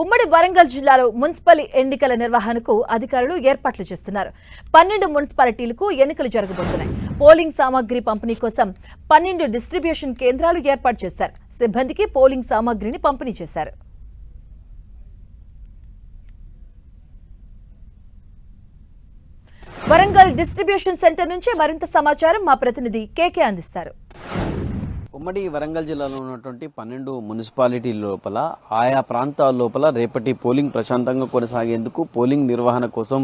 ఉమ్మడి వరంగల్ జిల్లాలో మున్సిపల్ ఎన్నికల నిర్వహణకు అధికారులు ఏర్పాట్లు చేస్తున్నారు. 12 మున్సిపాలిటీలకు ఎన్నికలు జరగబోతున్నాయి. పోలింగ్ సామాగ్రి పంపిణీ కోసం 12 డిస్ట్రిబ్యూషన్ కేంద్రాలు ఏర్పాటు చేశారు. సిబ్బందికి పోలింగ్ సామాగ్రిని పంపిణీ చేశారు. వరంగల్ డిస్ట్రిబ్యూషన్ సెంటర్ నుంచి మరింత సమాచారం మా ప్రతినిధి కేకే అందిస్తారు. ఉమ్మడి వరంగల్ జిల్లాలో ఉన్నటువంటి 12 మున్సిపాలిటీల లోపల ఆయా ప్రాంతాల లోపల రేపటి పోలింగ్ ప్రశాంతంగా కొనసాగేందుకు పోలింగ్ నిర్వహణ కోసం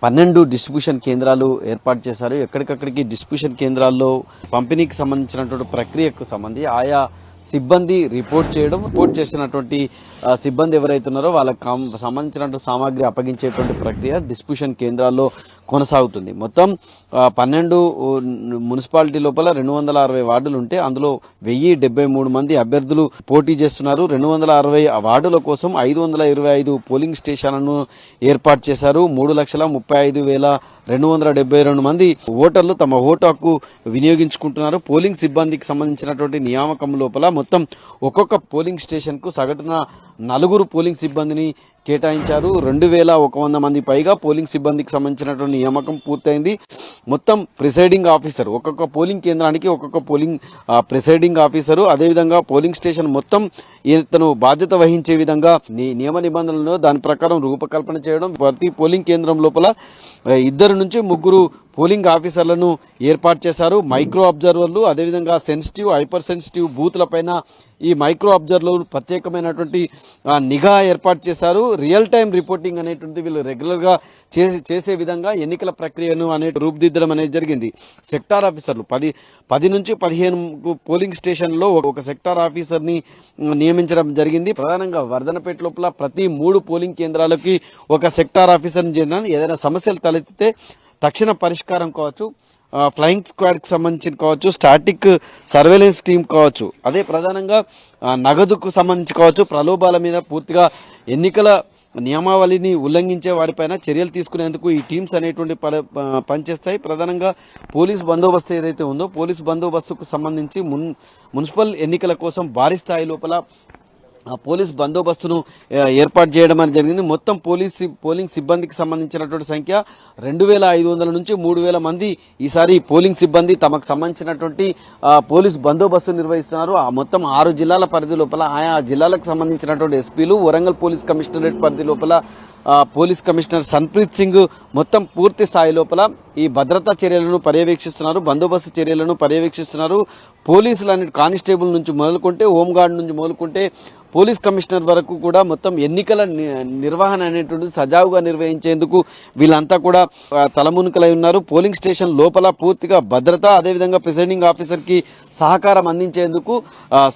12 డిస్ట్రిబ్యూషన్ కేంద్రాలు ఏర్పాటు చేశారు. ఎక్కడికక్కడికి డిస్ట్రిబ్యూషన్ కేంద్రాల్లో పంపిణీకి సంబంధించినటువంటి ప్రక్రియకు సంబంధించి ఆయా సిబ్బంది రిపోర్ట్ చేసినటువంటి సిబ్బంది ఎవరైతే ఉన్నారో వాళ్ళకి సంబంధించినటువంటి సామాగ్రి అప్పగించేటువంటి ప్రక్రియ డిస్ట్రిబ్యూషన్ కేంద్రాల్లో కొనసాగుతుంది. మొత్తం 12 మున్సిపాలిటీ లోపల 260 వార్డులు ఉంటే అందులో 1073 మంది అభ్యర్థులు పోటీ చేస్తున్నారు. 260 వార్డుల కోసం 525 పోలింగ్ స్టేషన్లను ఏర్పాటు చేశారు. 3,35,272 మంది ఓటర్లు తమ ఓటు హక్కు వినియోగించుకుంటున్నారు. పోలింగ్ సిబ్బందికి సంబంధించినటువంటి నియామకం లోపల మొత్తం ఒక్కొక్క పోలింగ్ స్టేషన్ కు సగటున 4 పోలింగ్ సిబ్బందిని కేటాయించారు. 2,100 మంది పైగా పోలింగ్ సిబ్బందికి సంబంధించినటువంటి నియామకం పూర్తయింది. మొత్తం ప్రిసైడింగ్ ఆఫీసర్ ఒక్కొక్క పోలింగ్ కేంద్రానికి ఒక్కొక్క పోలింగ్ ప్రిసైడింగ్ ఆఫీసరు, అదేవిధంగా పోలింగ్ స్టేషన్ మొత్తం ఇతను బాధ్యత వహించే విధంగా నియమ నిబంధనలను దాని ప్రకారం రూపకల్పన చేయడం. ప్రతి పోలింగ్ కేంద్రం లోపల 2 నుంచి 3 పోలింగ్ ఆఫీసర్లను ఏర్పాటు చేశారు. మైక్రో అబ్జర్వర్లు, అదేవిధంగా సెన్సిటివ్, హైపర్ సెన్సిటివ్ బూత్ల పైన ఈ మైక్రో అబ్జర్వర్లు ప్రత్యేకమైనటువంటి నిఘా ఏర్పాటు చేశారు. రియల్ టైం రిపోర్టింగ్ అనేటువంటి వీళ్ళు రెగ్యులర్ గా చేసే విధంగా ఎన్నికల ప్రక్రియను రూపుదిద్దడం అనేది జరిగింది. సెక్టార్ ఆఫీసర్లు 10 నుంచి 15 పోలింగ్ స్టేషన్ లో ఒక సెక్టార్ ఆఫీసర్ ని నియమించడం జరిగింది. ప్రధానంగా వర్ధనపేట లోపల ప్రతి 3 పోలింగ్ కేంద్రాలకి ఒక సెక్టార్ ఆఫీసర్ ని చేయడం, ఏదైనా సమస్యలు తలెత్తితే తక్షణ పరిష్కారం కావచ్చు, ఫ్లయింగ్ స్క్వాడ్ కి సంబంధించి కావచ్చు, స్టాటిక్ సర్వేలెన్స్ టీమ్ కావచ్చు, అదే ప్రధానంగా నగదుకు సంబంధించి కావచ్చు, ప్రలోభాల మీద పూర్తిగా ఎన్నికల నియమావళిని ఉల్లంఘించే వారిపైన చర్యలు తీసుకునేందుకు ఈ టీమ్స్ అనేటువంటి పనిచేస్తాయి. ప్రధానంగా పోలీస్ బందోబస్తు ఏదైతే ఉందో పోలీస్ బందోబస్తుకు సంబంధించి మున్సిపల్ ఎన్నికల కోసం భారీ స్థాయి లోపల పోలీస్ బందోబస్తును ఏర్పాటు చేయడం అనేది జరిగింది. మొత్తం పోలింగ్ సిబ్బందికి సంబంధించినటువంటి సంఖ్య 2,500 నుంచి 3,000 మంది ఈసారి పోలింగ్ సిబ్బంది తమకు సంబంధించినటువంటి పోలీస్ బందోబస్తు నిర్వహిస్తున్నారు. మొత్తం 6 జిల్లాల పరిధి లోపల ఆయా జిల్లాలకు సంబంధించినటువంటి ఎస్పీలు, వరంగల్ పోలీస్ కమిషనరేట్ పరిధి లోపల పోలీస్ కమిషనర్ సన్ప్రీత్ సింగ్ మొత్తం పూర్తి స్థాయి లోపల ఈ భద్రతా చర్యలను పర్యవేక్షిస్తున్నారు, బందోబస్తు చర్యలను పర్యవేక్షిస్తున్నారు. పోలీసులు కానిస్టేబుల్ నుంచి మొదలుకుంటే, హోంగార్డ్ నుంచి మొదలుకుంటే పోలీస్ కమిషనర్ వరకు కూడా మొత్తం ఎన్నికల నిర్వహణ అనేటువంటి సజావుగా నిర్వహించేందుకు వీళ్ళంతా కూడా తలమునకలై ఉన్నారు. పోలింగ్ స్టేషన్ లోపల పూర్తిగా భద్రత, అదేవిధంగా ప్రిసైడింగ్ ఆఫీసర్ కి సహకారం అందించేందుకు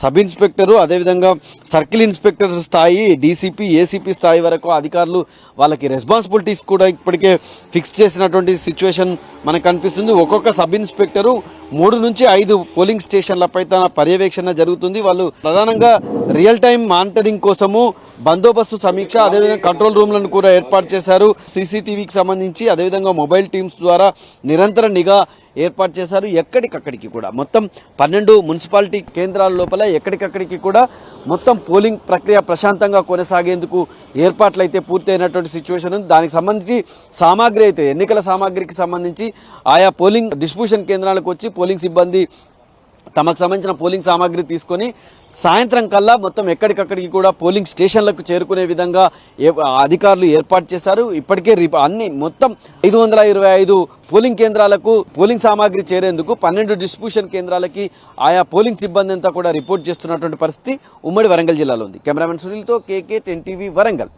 సబ్ ఇన్స్పెక్టర్, అదేవిధంగా సర్కిల్ ఇన్స్పెక్టర్ స్థాయి, డీసీపీ, ఏసీపీ స్థాయి వరకు అధికారులు వాళ్ళకి రెస్పాన్సిబిలిటీస్ కూడా ఇప్పటికే ఫిక్స్ చేసినటువంటి సిచ్యువేషన్ మనకు కనిపిస్తుంది. ఒక్కొక్క సబ్ ఇన్స్పెక్టరు 3 నుంచి 5 పోలింగ్ స్టేషన్లపై తన పర్యవేక్షణ జరుగుతుంది. వాళ్ళు ప్రధానంగా రియల్ టైం మానిటరింగ్ కోసము బందోబస్తు సమీక్ష, అదేవిధంగా కంట్రోల్ రూమ్లను కూడా ఏర్పాటు చేశారు. సీసీటీవీకి సంబంధించి అదేవిధంగా మొబైల్ టీమ్స్ ద్వారా నిరంతర నిఘా ఏర్పాటు చేశారు. ఎక్కడికక్కడికి కూడా మొత్తం 12 మున్సిపాలిటీ కేంద్రాల లోపల ఎక్కడికక్కడికి కూడా మొత్తం పోలింగ్ ప్రక్రియ ప్రశాంతంగా కొనసాగేందుకు ఏర్పాట్లు అయితే పూర్తయినటువంటి సిచ్యువేషన్ ఉంది. దానికి సంబంధించి సామాగ్రి అయితే ఎన్నికల సామాగ్రికి సంబంధించి ఆయా పోలింగ్ డిస్ట్రిబ్యూషన్ కేంద్రాలకు వచ్చి పోలింగ్ సిబ్బంది తమకు సంబంధించిన పోలింగ్ సామాగ్రి తీసుకొని సాయంత్రం కల్లా మొత్తం ఎక్కడికక్కడికి కూడా పోలింగ్ స్టేషన్లకు చేరుకునే విధంగా అధికారులు ఏర్పాటు చేశారు. ఇప్పటికే అన్ని మొత్తం 525 పోలింగ్ కేంద్రాలకు పోలింగ్ సామాగ్రి చేరేందుకు 12 డిస్ట్రిబ్యూషన్ కేంద్రాలకి ఆయా పోలింగ్ సిబ్బంది అంతా కూడా రిపోర్ట్ చేస్తున్నటువంటి పరిస్థితి ఉమ్మడి వరంగల్ జిల్లాలో ఉంది. కెమెరామెన్ సునీల్తో కేకే 10 టీవీ వరంగల్.